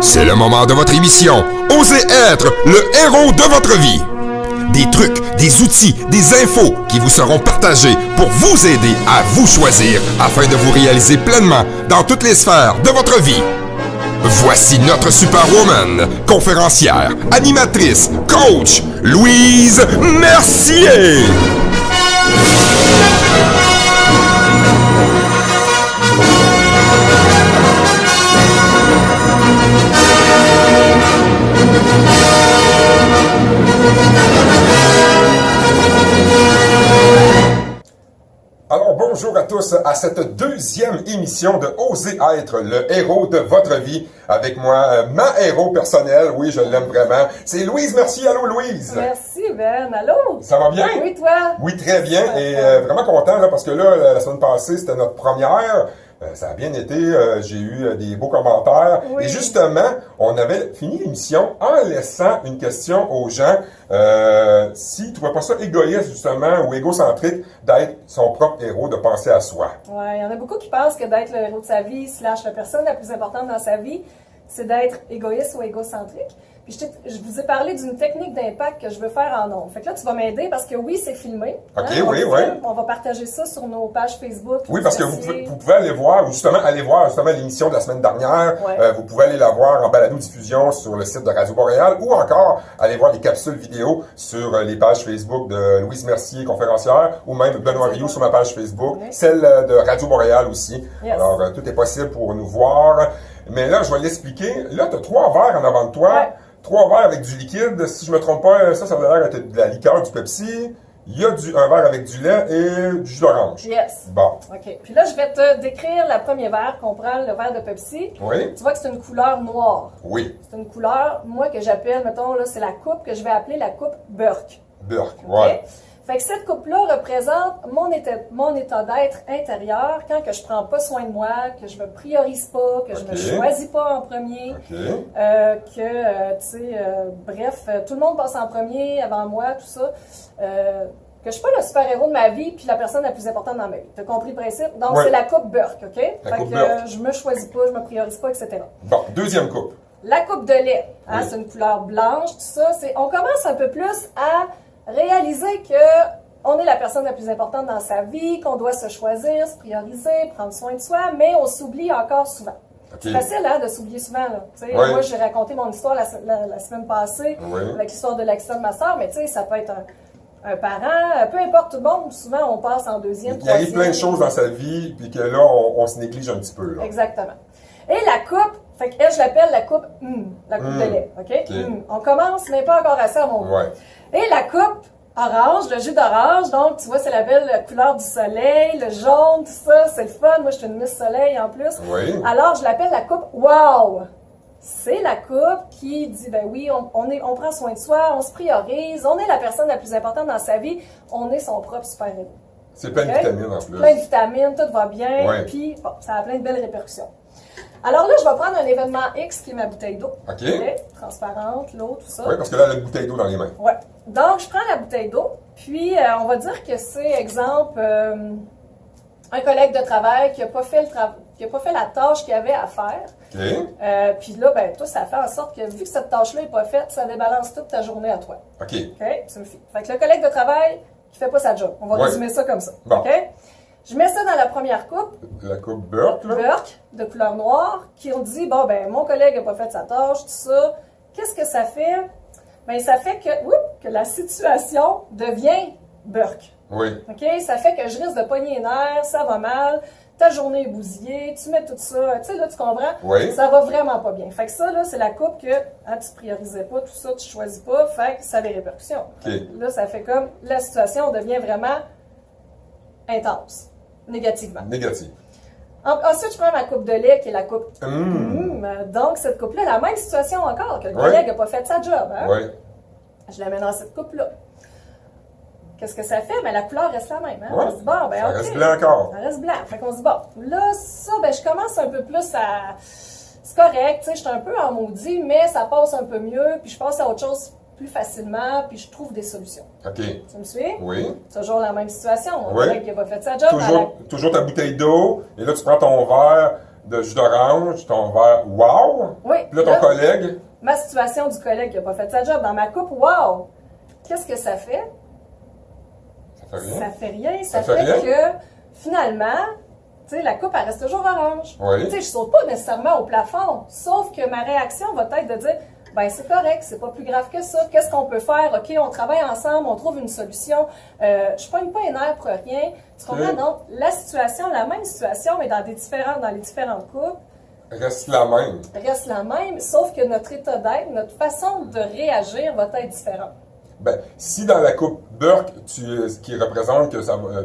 C'est le moment de votre émission. Osez être le héros de votre vie. Des trucs, des outils, des infos qui vous seront partagés pour vous aider à vous choisir afin de vous réaliser pleinement dans toutes les sphères de votre vie. Voici notre superwoman, conférencière, animatrice, coach, Louise Mercier. Alors bonjour à tous à cette deuxième émission de Osez être le héros de votre vie. Avec moi, ma héros personnel, oui je l'aime vraiment, c'est Louise Mercier. Allô Louise? Merci Ben, allô? Ça va bien? Oui, toi? Oui, très bien et vraiment content là, parce que là, la semaine passée, c'était notre première. Ça a bien été, j'ai eu des beaux commentaires. Oui. Et justement, on avait fini l'émission en laissant une question aux gens. S'ils ne trouvaient pas ça égoïste, justement, ou égocentrique, d'être son propre héros, de penser à soi. Oui, il y en a beaucoup qui pensent que d'être le héros de sa vie, / la personne la plus importante dans sa vie, c'est d'être égoïste ou égocentrique. Puis je vous ai parlé d'une technique d'impact que je veux faire en ondes. Fait que là, tu vas m'aider parce que oui, c'est filmé. OK, oui, oui. On va partager ça sur nos pages Facebook. Oui, parce que vous pouvez aller voir, justement, l'émission de la semaine dernière. Ouais. Vous pouvez aller la voir en balado-diffusion sur le site de Radio Boréal ou encore aller voir les capsules vidéo sur les pages Facebook de Louise Mercier, conférencière, ou même Benoît Rioux sur ma page Facebook, celle de Radio Boréal aussi. Yes. Alors, tout est possible pour nous voir. Mais là, je vais l'expliquer. Là, tu as 3 verres en avant de toi. Ouais. 3 verres avec du liquide. Si je me trompe pas, ça a l'air d'être de la liqueur, du Pepsi. Il y a un verre avec du lait et du jus d'orange. Yes. Bon. OK. Puis là, je vais te décrire le premier verre qu'on prend, le verre de Pepsi. Oui. Tu vois que c'est une couleur noire. Oui. C'est une couleur, moi, que j'appelle, mettons, là, c'est la coupe que je vais appeler la coupe Burke. Burke, OK? ouais. Fait que cette coupe-là représente mon état d'être intérieur quand que je prends pas soin de moi, que je me priorise pas, que je me choisis pas en premier, bref, tout le monde passe en premier avant moi, tout ça. Que je suis pas le super-héros de ma vie puis la personne la plus importante dans ma vie. T'as compris le principe? Donc, c'est la coupe Burke, OK? Fait que je me choisis pas, je me priorise pas, etc. Bon, deuxième coupe. La coupe de lait, hein, c'est une couleur blanche, tout ça. On commence un peu plus à réaliser que on est la personne la plus importante dans sa vie, qu'on doit se choisir, se prioriser, prendre soin de soi, mais on s'oublie encore souvent. C'est facile hein, de s'oublier souvent. Là. Moi, j'ai raconté mon histoire la semaine passée avec l'histoire de l'accident de ma soeur, mais ça peut être un parent, peu importe tout le monde, souvent on passe en deuxième, troisième. Il arrive plein de choses dans sa vie, puis que là, on se néglige un petit peu. Là. Exactement. Et la coupe, fait que je l'appelle la coupe la coupe de lait. OK? On commence, mais pas encore à ça, mon gars. Et la coupe orange, le jus d'orange, donc tu vois, c'est la belle couleur du soleil, le jaune, tout ça, c'est le fun. Moi, je suis une Miss Soleil en plus. Oui. Alors, je l'appelle la coupe wow! C'est la coupe qui dit, ben oui, on prend soin de soi, on se priorise, on est la personne la plus importante dans sa vie, on est son propre super-héros. C'est plein de vitamines en plus. Plein de vitamines, tout va bien, puis bon, ça a plein de belles répercussions. Alors là, je vais prendre un événement X qui est ma bouteille d'eau. OK. Transparente, l'eau, tout ça. Oui, parce que là, elle a une bouteille d'eau dans les mains. Oui. Donc, je prends la bouteille d'eau, puis on va dire que c'est, exemple, un collègue de travail qui n'a pas fait la tâche qu'il avait à faire. OK. Puis là, ben, toi, ça fait en sorte que, vu que cette tâche-là n'est pas faite, ça débalance toute ta journée à toi. OK. OK? Ça me fait. Fait que le collègue de travail qui fait pas sa job. On va résumer ça comme ça. Bon. OK? Je mets ça dans la première coupe. La coupe Burke, là. Burke, de couleur noire, qui on dit, bon, ben, mon collègue n'a pas fait sa tâche, tout ça. Qu'est-ce que ça fait? Ben, ça fait que la situation devient Burke. Oui. OK? Ça fait que je risque de pogner les nerfs, ça va mal, ta journée est bousillée, tu mets tout ça, tu sais, là, tu comprends? Oui. Ça va vraiment pas bien. Fait que ça, là, c'est la coupe que tu te priorisais pas, tout ça, tu choisis pas, fait que ça a des répercussions. OK. Là, ça fait comme la situation devient vraiment intense, négativement. Négatif. Ensuite, je prends ma coupe de lait, qui est la coupe Donc, cette coupe-là, la même situation encore, que le collègue n'a pas fait sa job. Hein? Oui. Je la mets dans cette coupe-là. Qu'est-ce que ça fait? Ben, la couleur reste la même. Hein? Ouais. On se dit, bon, ben, ça OK. reste blanc encore. Ça reste blanc. Fait qu'on se dit, bon, là, ça, ben, je commence un peu plus à... C'est correct, tu sais, je suis un peu en maudit, mais ça passe un peu mieux, puis je passe à autre chose plus facilement, puis je trouve des solutions. OK. Tu me suis? Oui. Toujours la même situation. On Oui. dirait qu'il n'a pas fait sa job. Toujours ta bouteille d'eau, et là, tu prends ton verre de jus d'orange, ton verre, wow! Oui. Puis là, ton collègue... Ma situation du collègue qui n'a pas fait sa job dans ma coupe, wow! Qu'est-ce que ça fait? Ça fait rien. Ça fait rien. Ça fait que, finalement, tu sais, la coupe, elle reste toujours orange. Oui. Tu sais, je saute pas nécessairement au plafond, sauf que ma réaction va être de dire, ben c'est correct, c'est pas plus grave que ça. Qu'est-ce qu'on peut faire? OK, on travaille ensemble, on trouve une solution. Je pogne pas les nerfs pour rien. Tu comprends? Donc, la même situation, mais dans les différentes coupes, reste la même. Reste la même, sauf que notre état d'être, notre façon de réagir va être différente. Ben, si dans la coupe Burke, qui représente que ça va,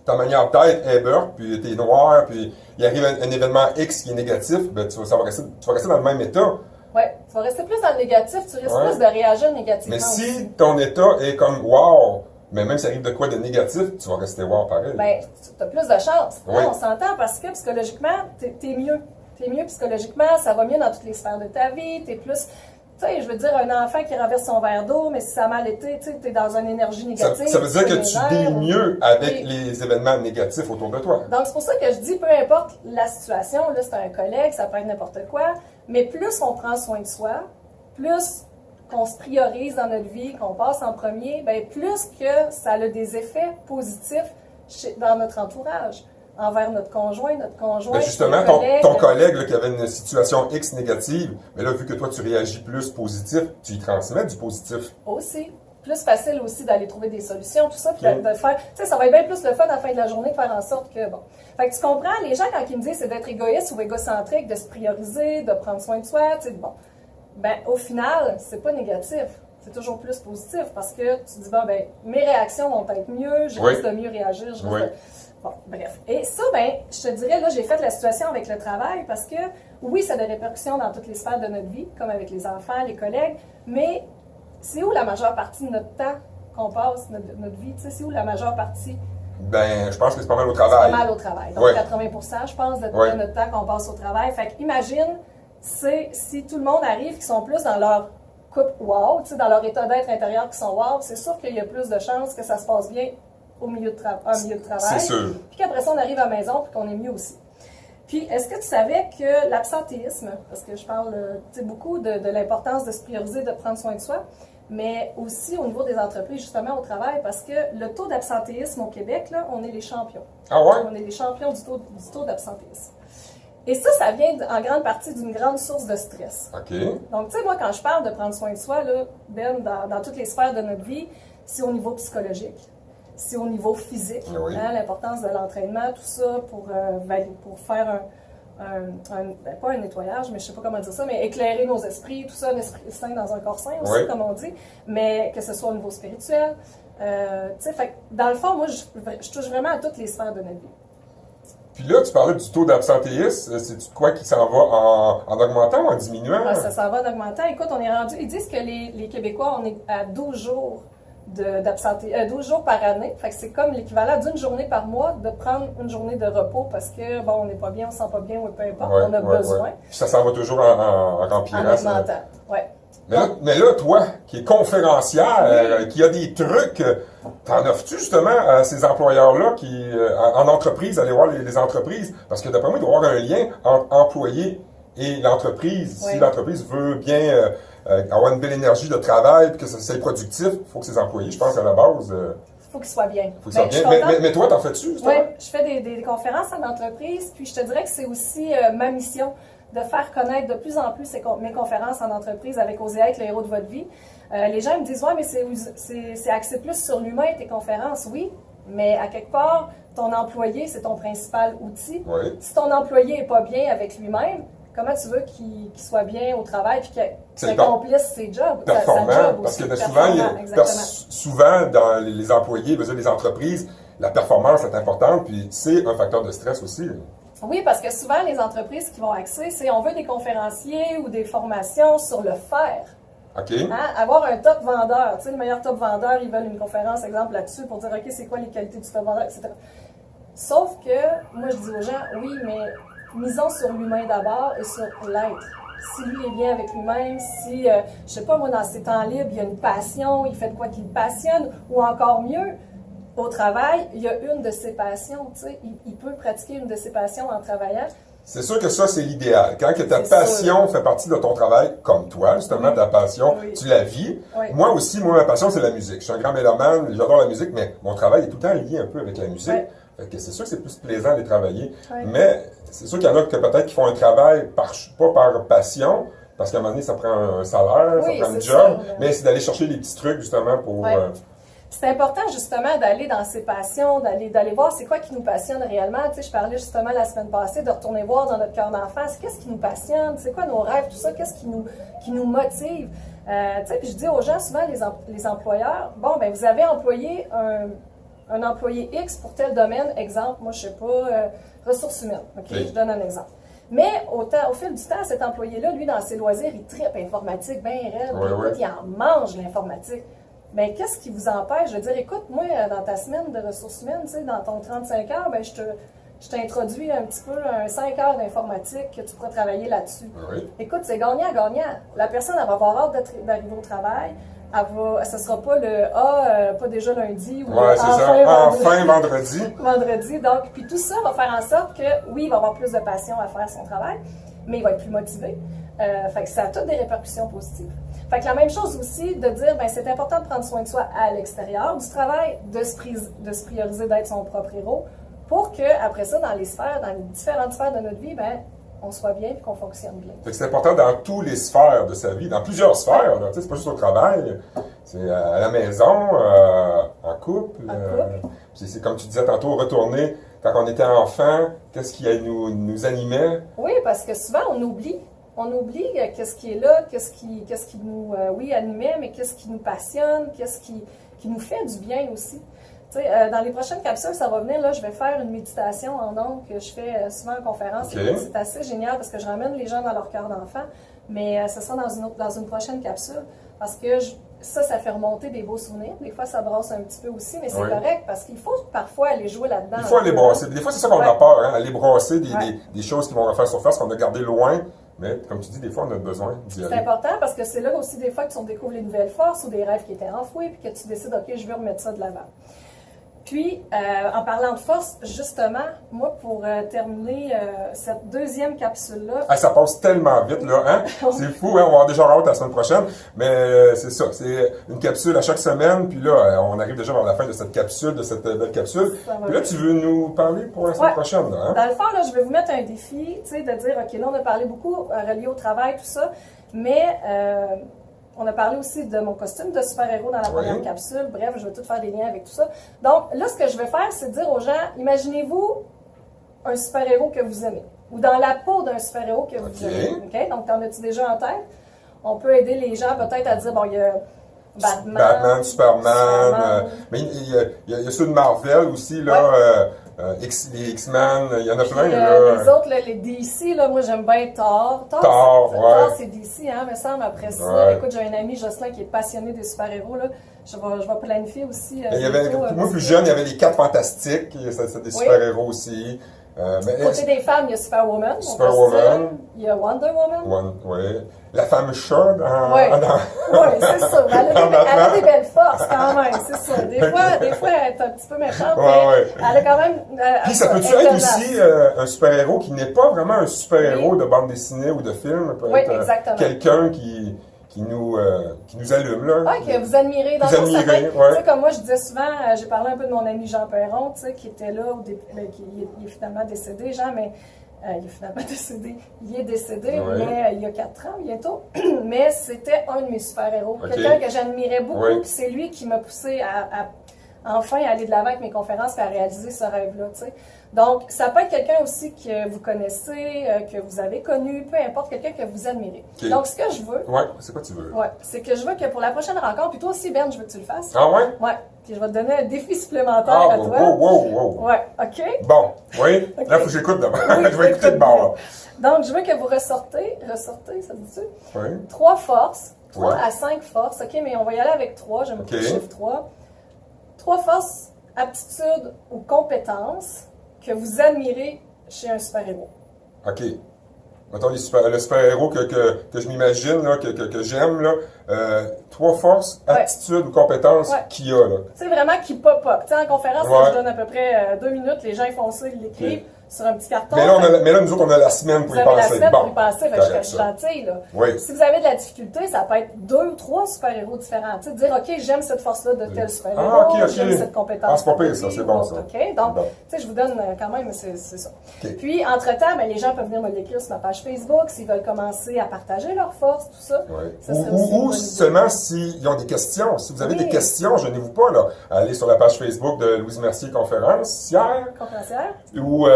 ta manière d'être est Burke, puis t'es noir, puis il arrive un événement X qui est négatif, ben tu vas rester dans le même état. Oui, tu vas rester plus dans le négatif, tu risques plus de réagir négativement. Mais si ton état est comme wow, mais même s'il arrive de quoi de négatif, tu vas rester wow pareil. Ben, tu as plus de chance. Oui. On s'entend parce que psychologiquement, t'es mieux. T'es mieux psychologiquement, ça va mieux dans toutes les sphères de ta vie, t'es plus... Tu sais, je veux dire, un enfant qui renverse son verre d'eau, mais si ça a mal été, tu sais, t'es dans une énergie négative. Ça veut dire que tu deals mieux avec les événements négatifs autour de toi. Donc, c'est pour ça que je dis, peu importe la situation, là, c'est un collègue, ça peut être n'importe quoi, mais plus on prend soin de soi, plus qu'on se priorise dans notre vie, qu'on passe en premier, bien, plus que ça a des effets positifs dans notre entourage. Envers notre conjoint. Mais justement, ton collègue là, qui avait une situation X négative, mais là, vu que toi, tu réagis plus positif, tu y transmets du positif. Aussi. Plus facile aussi d'aller trouver des solutions, tout ça, puis de faire... Tu sais, ça va être bien plus le fun à la fin de la journée de faire en sorte que, bon... Fait que tu comprends, les gens, quand ils me disent c'est d'être égoïste ou égocentrique, de se prioriser, de prendre soin de soi, tu sais, bon... Ben, au final, c'est pas négatif. C'est toujours plus positif parce que tu dis, bon, ben, mes réactions vont être mieux, je risque de mieux réagir, je risque de... Bon, bref. Et ça, ben, je te dirais, là, j'ai fait la situation avec le travail parce que, oui, ça a des répercussions dans toutes les sphères de notre vie, comme avec les enfants, les collègues, mais c'est où la majeure partie de notre temps qu'on passe, notre vie, tu sais, c'est où la majeure partie? Ben, je pense que c'est pas mal au travail. C'est pas mal au travail. Donc, 80%, je pense, de notre temps qu'on passe au travail. Fait qu'imagine, si tout le monde arrive qui sont plus dans leur coupe wow, tu sais, dans leur état d'être intérieur qui sont wow, c'est sûr qu'il y a plus de chances que ça se passe bien au milieu de travail. C'est sûr. Puis qu'après ça, on arrive à la maison puis qu'on est mieux aussi. Puis, est-ce que tu savais que l'absentéisme, parce que je parle beaucoup de l'importance de se prioriser, de prendre soin de soi, mais aussi au niveau des entreprises, justement, au travail, parce que le taux d'absentéisme au Québec, là, on est les champions. Ah ouais? On est les champions du taux d'absentéisme. Et ça vient en grande partie d'une grande source de stress. OK. Donc, tu sais, moi, quand je parle de prendre soin de soi, là, Ben, dans toutes les sphères de notre vie, c'est au niveau psychologique. C'est au niveau physique, l'importance de l'entraînement, tout ça pour faire pas un nettoyage, mais je sais pas comment dire ça, mais éclairer nos esprits, tout ça, un esprit sain dans un corps sain aussi, comme on dit, mais que ce soit au niveau spirituel. Tu sais, fait dans le fond, moi, je touche vraiment à toutes les sphères de notre vie. Puis là, tu parlais du taux d'absentéisme, c'est quoi qui s'en va en augmentant ou en diminuant? Ça s'en va en augmentant. Écoute, on est rendu, ils disent que les Québécois, on est à 12 jours 12 jours par année. Fait que c'est comme l'équivalent d'une journée par mois de prendre une journée de repos parce que, bon, on n'est pas bien, on ne se sent pas bien ou peu importe, on a besoin. Puis ça s'en va toujours en empirant. En augmentant, oui. Mais là, toi, qui es conférencière, qui a des trucs, t'en offres-tu justement à ces employeurs-là qui, en entreprise, aller voir les entreprises? Parce que d'après moi, il doit y avoir un lien entre employé et l'entreprise. Si l'entreprise veut bien avoir une belle énergie de travail et que ça soit productif, il faut que ses employés, je pense, à la base... il faut qu'ils soient bien. Faut qu'ils soient bien. Mais toi, t'en fais-tu? Oui, je fais des conférences en entreprise, puis je te dirais que c'est aussi ma mission de faire connaître de plus en plus mes conférences en entreprise avec Osez être le héros de votre vie. Les gens me disent, ouais, mais c'est axé plus sur l'humain, tes conférences. Oui, mais à quelque part, ton employé, c'est ton principal outil. Oui. Si ton employé n'est pas bien avec lui-même, comment tu veux qu'il soit bien au travail et qu'il accomplisse ses jobs? Performant, sa job parce aussi, que souvent, dans les employés, les entreprises, la performance est importante, puis c'est un facteur de stress aussi. Oui, parce que souvent, les entreprises qui vont axer, c'est on veut des conférenciers ou des formations sur le faire. OK. Hein? Avoir un top vendeur. Tu sais, le meilleur top vendeur, ils veulent une conférence, exemple, là-dessus pour dire, OK, c'est quoi les qualités du top vendeur, etc. Sauf que, moi, je dis aux gens, oui, mais misons sur l'humain d'abord et sur l'être. Si lui est bien avec lui-même, si, je sais pas, moi, dans ses temps libres, il a une passion, il fait de quoi qui le passionne, ou encore mieux, au travail, il y a une de ses passions, tu sais, il peut pratiquer une de ses passions en travaillant. C'est sûr que ça, c'est l'idéal. Quand que ta C'est passion fait partie de ton travail, comme toi, justement, Oui. ta passion, Oui. tu la vis. Oui. Moi aussi, ma passion, c'est la musique. Je suis un grand mélomane, j'adore la musique, mais mon travail est tout le temps lié un peu avec la musique. Oui. Fait que c'est sûr que c'est plus plaisant de travailler. Oui. Mais c'est sûr qu'il y en a que peut-être qui font un travail pas par passion, parce qu'à un moment donné, ça prend un salaire, Oui, ça prend un c'est job, ça. mais c'est d'aller chercher des petits trucs, justement, pour... Oui. C'est important justement d'aller dans ses passions, d'aller voir c'est quoi qui nous passionne réellement. Tu sais, je parlais justement la semaine passée de retourner voir dans notre cœur d'enfant, qu'est-ce qui nous passionne, c'est quoi nos rêves, tout ça, qu'est-ce qui nous motive. Tu sais, puis je dis aux gens souvent, les employeurs, bon, ben vous avez employé un employé X pour tel domaine, exemple, moi je sais pas, ressources humaines, ok, Oui. je donne un exemple. Mais au fil du temps, cet employé-là, lui, dans ses loisirs, il tripe informatique, bien raide, Oui, puis écoute, oui. il en mange l'informatique. Ben, qu'est-ce qui vous empêche de dire, écoute, moi, dans ta semaine de ressources humaines, tu sais, dans ton 35 heures, ben, je t'introduis un petit peu un 5 heures d'informatique que tu pourras travailler là-dessus. Oui. Écoute, c'est gagnant-gagnant. La personne, elle va avoir hâte d'arriver au travail. Ce sera pas pas déjà lundi ou Ouais, c'est ça. Enfin vendredi. vendredi. Donc, puis tout ça va faire en sorte que, oui, il va avoir plus de passion à faire son travail, mais il va être plus motivé. Fait que ça a toutes des répercussions positives. Fait que la même chose aussi de dire, ben c'est important de prendre soin de soi à l'extérieur du travail, de se prioriser d'être son propre héros, pour que après ça, dans les différentes sphères de notre vie, ben on soit bien et qu'on fonctionne bien. Fait que c'est important dans toutes les sphères de sa vie, dans plusieurs sphères. Là. Tu sais, c'est pas juste au travail, c'est à la maison, en couple. C'est comme tu disais tantôt, retourner quand on était enfant, qu'est-ce qui nous animait? Oui, parce que souvent on oublie. On oublie qu'est-ce qui est là, qu'est-ce qui nous, animait, mais qu'est-ce qui nous passionne, qu'est-ce qui nous fait du bien aussi. Tu sais, dans les prochaines capsules, ça va venir, là, je vais faire une méditation en ondes que je fais souvent en conférence. Okay. C'est assez génial parce que je ramène les gens dans leur cœur d'enfant, mais ce sera dans une prochaine capsule parce que ça fait remonter des beaux souvenirs. Des fois, ça brasse un petit peu aussi, mais c'est correct parce qu'il faut parfois aller jouer là-dedans. Il faut aller brasser. Des fois, c'est ça qu'on a peur, hein, aller brasser des choses qui vont refaire surface, qu'on a gardé loin. Mais comme tu dis, des fois, on a besoin d'y aller. C'est important parce que c'est là aussi des fois que tu découvres les nouvelles forces ou des rêves qui étaient enfouis puis que tu décides, OK, je veux remettre ça de l'avant. Puis, en parlant de force, justement, moi, pour terminer cette deuxième capsule-là... Ah, ça passe tellement vite, là, hein? C'est fou, hein? On va avoir déjà hâte la semaine prochaine. Mais c'est ça, c'est une capsule à chaque semaine. Puis là, on arrive déjà vers la fin de cette capsule, de cette belle capsule. Puis là, tu veux nous parler pour la semaine prochaine, là, hein? Dans le fond, là, je vais vous mettre un défi, tu sais, de dire, OK, là, on a parlé beaucoup relié au travail, tout ça, mais... on a parlé aussi de mon costume de super-héros dans la première capsule. Bref, je vais tout faire des liens avec tout ça. Donc, là, ce que je vais faire, c'est dire aux gens, imaginez-vous un super-héros que vous aimez. Ou dans la peau d'un super-héros que vous aimez. OK? Donc, t'en as-tu déjà en tête? On peut aider les gens peut-être à dire, bon, il y a Batman, Superman. Mais il y a ceux de Marvel aussi, là. Les X-Men, il y en a plein. Les autres, là, les DC, là, moi j'aime bien Thor. Thor, c'est DC, hein, me semble. Après ça, écoute, j'ai un ami, Jocelyn, qui est passionné des super-héros. Là. Je vais planifier aussi. Moi, plus jeune, il y avait les 4 Fantastiques. C'est des super-héros aussi. Côté des femmes, il y a Superwoman. Il y a Wonder Woman. La femme chaude. Oui, c'est ça. Elle a des belles forces quand même, c'est ça. Des fois, elle est un petit peu méchante, mais elle a quand même... Puis ça peut-tu être aussi un super-héros qui n'est pas vraiment un super-héros de bande dessinée ou de film? Peut être quelqu'un qui nous allume, là. Que vous admirez. Dans tu sais, comme moi, je disais souvent, j'ai parlé un peu de mon ami Jean Perron, tu sais, qui était là, il est finalement décédé, Jean, mais il est finalement décédé. Il est décédé, mais il y a 4 ans bientôt. Mais c'était un de mes super-héros. Quelqu'un que j'admirais beaucoup, puis c'est lui qui m'a poussé à enfin aller de l'avant avec mes conférences et à réaliser ce rêve-là, tu sais. Donc, ça peut être quelqu'un aussi que vous connaissez, que vous avez connu, peu importe, quelqu'un que vous admirez. Donc, ce que je veux... c'est quoi tu veux? C'est que je veux que pour la prochaine rencontre, puis toi aussi, Ben, je veux que tu le fasses. Ah ouais? Ouais. Puis je vais te donner un défi supplémentaire à toi. Ouais, OK? Bon, oui. Là, il faut que j'écoute d'abord. Je vais écouter de bord. Donc, je veux que vous ressortez, ça te dit-tu? Oui. 3 forces, 3 à 5 forces, OK? Mais on va y aller avec 3, j'aime beaucoup le chiffre 3. 3 forces, aptitudes ou compétences que vous admirez chez un super-héros. OK. Mettons le super-héros que je m'imagine, là, que j'aime, là. 3 forces, aptitudes ou compétences qu'il y a, là. C'est vraiment qui pop-up. Tu sais, en conférence, je donne à peu près 2 minutes, les gens ils font ça, ils l'écrivent. sur un petit carton. Mais là, nous autres, on a la semaine pour y Vous avez la penser. semaine Bon, pour y penser, fait que je correct, suis ça. gentille, là. Oui. Si vous avez de la difficulté, ça peut être 2 ou 3 super-héros différents. Tu sais, dire, OK, j'aime cette force-là de tel super-héros, Ah, ok. j'aime cette compétence. Ah, c'est pas pire, ça, c'est bon, ça. OK, donc, Bon. tu sais, je vous donne quand même, c'est ça. Ok. Puis, entre-temps, ben, les gens peuvent venir me l'écrire sur ma page Facebook s'ils veulent commencer à partager leurs forces, tout ça. Ouais. Ça serait aussi une Ou bonne seulement s'ils ont des questions. Si vous avez Oui. des questions, gênez-vous pas, là. Allez sur la page Facebook de Louise Mercier Conférencière conférencière. ou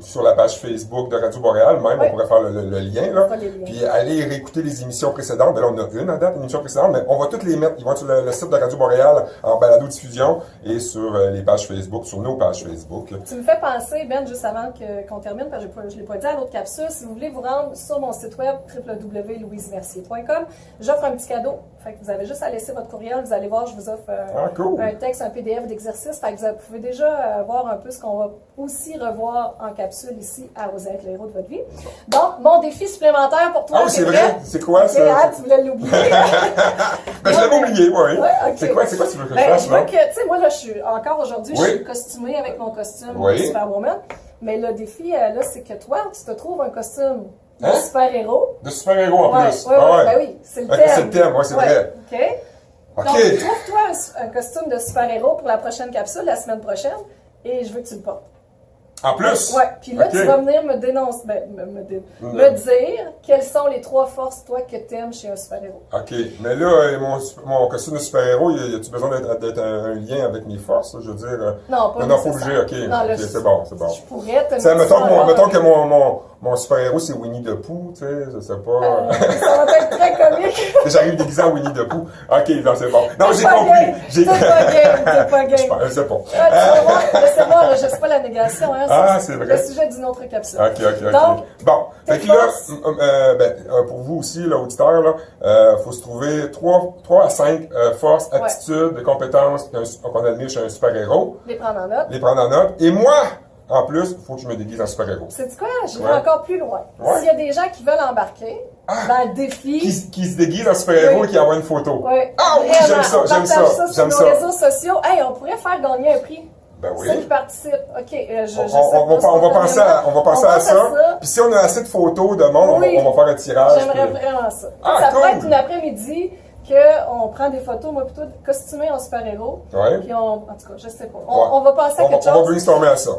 sur la page Facebook de Radio Boréal, même, Oui. on pourrait faire le lien, là. On fera les liens. Puis allez réécouter les émissions précédentes. Ben là, on a une à date, une émission précédente, mais on va toutes les mettre. Ils vont être sur le site de Radio Boréal en balado-diffusion et sur les pages Facebook, sur nos pages Facebook. Tu me fais penser, Ben, juste avant qu'on termine, parce que je ne l'ai pas dit à l'autre capsule, si vous voulez vous rendre sur mon site web www.louisemercier.com, j'offre un petit cadeau. Fait que vous avez juste à laisser votre courriel, vous allez voir, je vous offre Cool. un texte, un PDF d'exercice. Fait que vous pouvez déjà voir un peu ce qu'on va aussi revoir en capsule ici à Oser être le héros de votre vie. Donc, mon défi supplémentaire pour toi, Ah oui, c'est vrai. C'est quoi, Ok, ça? ah, tu voulais l'oublier. Ben, je l'avais oublié, oui. Ouais, ok. C'est quoi tu veux que je Ben, fasse, je veux là? que, tu sais, moi, là, encore aujourd'hui, Oui. je suis costumée avec mon costume Oui. de Superwoman. Mais le défi, là, c'est que toi, tu te trouves un costume de Hein? super-héros. De super-héros en Ouais, plus. ouais, Ah ouais, ben oui, c'est le Ok, thème. c'est le thème, ouais, c'est vrai. OK. OK. Donc, trouve-toi un costume de super-héros pour la prochaine capsule, la semaine prochaine, et je veux que tu le portes. En plus? Ouais, puis là, Ok. tu vas venir me dénoncer, me dire quelles sont les 3 forces, toi, que tu aimes chez un super-héros. OK. Mais là, mon costume de super-héros, y a-tu besoin d'être un lien avec mes forces? Je veux dire. Non, pas Non, pas nécessaire. obligé, OK. Non, là, Ok, c'est bon. Je pourrais te Ça, mettre ça là, mettons que mon super-héros, c'est Winnie the Pooh, tu sais, je sais pas. ça va être très comique. J'arrive déguisé en Winnie the Pooh. OK, non, c'est bon. Non, j'ai T'es pas compris. game, t'es pas game. Je sais pas. Ah, tu vas voir, laissez-moi, je sais pas la négation, hein. Ah, c'est vrai. Le sujet d'une autre capsule. OK. Donc, bon, fait tes que là, forces. pour vous aussi, l'auditeur, là, faut se trouver 3 à 5 forces, aptitudes, compétences qu'on admire chez un super-héros, Les prendre en note. les prendre en note. Et moi, en plus, il faut que je me déguise en super-héros. Sais-tu quoi? J'irai Ouais. encore plus loin. Ouais. S'il y a des gens qui veulent embarquer dans le défi. Qui se déguise en super-héros Oui. et qui envoie une photo. Oui. Ah oui, Vraiment, j'aime ça, on j'aime partage ça, sur j'aime nos ça. réseaux sociaux. Hey, on pourrait faire gagner un prix. Ben oui. Ceux qui participent. OK, je sais On va penser à ça. Puis si on a assez de photos de monde, Oui. on va faire un tirage. J'aimerais puis- vraiment ça. Ah, ça pourrait cool. être une après-midi qu'on prend des photos, moi plutôt costumées en super-héros. Ouais. Puis en tout cas, je sais pas. On va passer à quelque On va chose. brainstormer à ça.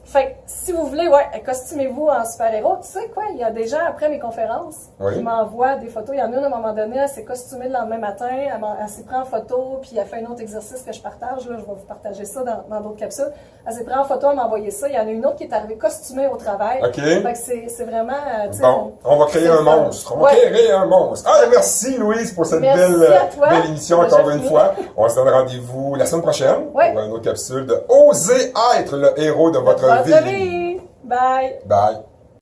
Fait que, si vous voulez, costumez-vous en super-héros. Tu sais quoi, il y a des gens après mes conférences Oui. qui m'envoient des photos. Il y en a une à un moment donné, elle s'est costumée le lendemain matin, elle s'est pris en photo, puis elle fait un autre exercice que je partage. Là, je vais vous partager ça dans d'autres capsules. Elle s'est pris en photo, elle m'a envoyé ça. Il y en a une autre qui est arrivée costumée au travail. OK. Fait que c'est vraiment. tu sais, Bon, on va créer c'est un le fun. monstre. On va Ouais. créer un monstre. Ah, merci Louise pour cette Merci belle à toi. émission Déjà encore une fini. fois. On se donne rendez-vous la semaine prochaine Ouais. pour une autre capsule de Oser être le héros de votre vie. Bye! Bye.